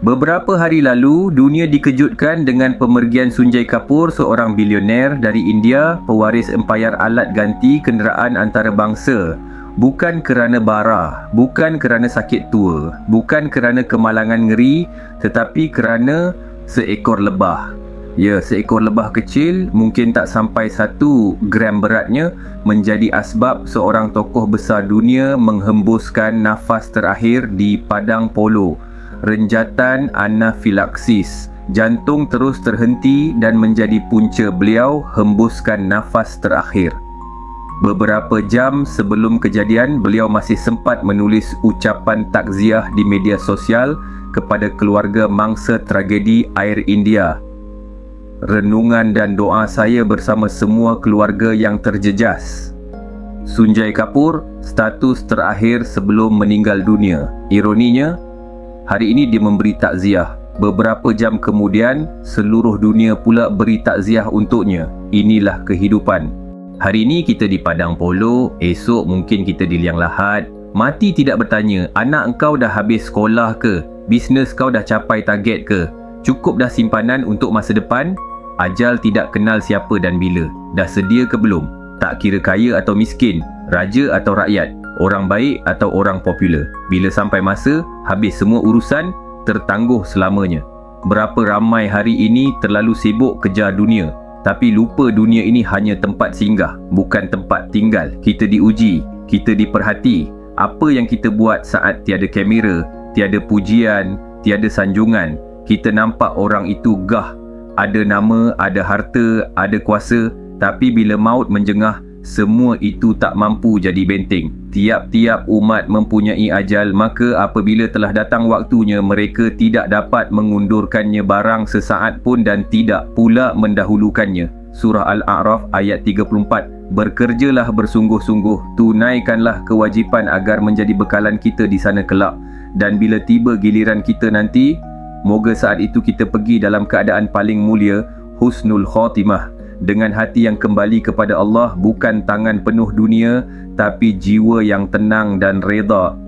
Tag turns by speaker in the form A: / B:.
A: Beberapa hari lalu, dunia dikejutkan dengan pemergian Sunjay Kapoor, seorang bilioner dari India, pewaris empayar alat ganti kenderaan antarabangsa. Bukan kerana bara, bukan kerana sakit tua, bukan kerana kemalangan ngeri, tetapi kerana seekor lebah. Ya, seekor lebah kecil, mungkin tak sampai 1 gram beratnya, menjadi asbab seorang tokoh besar dunia menghembuskan nafas terakhir di padang polo. Renjatan anafilaksis. Jantung terus terhenti dan menjadi punca beliau hembuskan nafas terakhir. Beberapa jam sebelum kejadian, beliau masih sempat menulis ucapan takziah di media sosial kepada keluarga mangsa tragedi Air India. Renungan dan doa saya bersama semua keluarga yang terjejas. Sunjay Kapoor, status terakhir sebelum meninggal dunia. Ironinya, hari ini dia memberi takziah. Beberapa jam kemudian, seluruh dunia pula beri takziah untuknya. Inilah kehidupan. Hari ini kita di padang polo, esok mungkin kita di liang lahat. Mati tidak bertanya, anak engkau dah habis sekolah ke? Bisnes kau dah capai target ke? Cukup dah simpanan untuk masa depan? Ajal tidak kenal siapa dan bila. Dah sedia ke belum? Tak kira kaya atau miskin, raja atau rakyat, orang baik atau orang popular. Bila sampai masa, habis semua urusan, tertangguh selamanya. Berapa ramai hari ini terlalu sibuk kejar dunia, tapi lupa dunia ini hanya tempat singgah, bukan tempat tinggal. Kita diuji, kita diperhati. Apa yang kita buat saat tiada kamera, tiada pujian, tiada sanjungan, kita nampak orang itu gah. Ada nama, ada harta, ada kuasa, tapi bila maut menjengah, semua itu tak mampu jadi benteng. Tiap-tiap umat mempunyai ajal, maka apabila telah datang waktunya, mereka tidak dapat mengundurkannya barang sesaat pun dan tidak pula mendahulukannya. Surah Al-A'raf ayat 34. Bekerjalah bersungguh-sungguh, tunaikanlah kewajipan agar menjadi bekalan kita di sana kelak. Dan bila tiba giliran kita nanti, moga saat itu kita pergi dalam keadaan paling mulia, husnul khatimah, dengan hati yang kembali kepada Allah, bukan tangan penuh dunia, tapi jiwa yang tenang dan reda.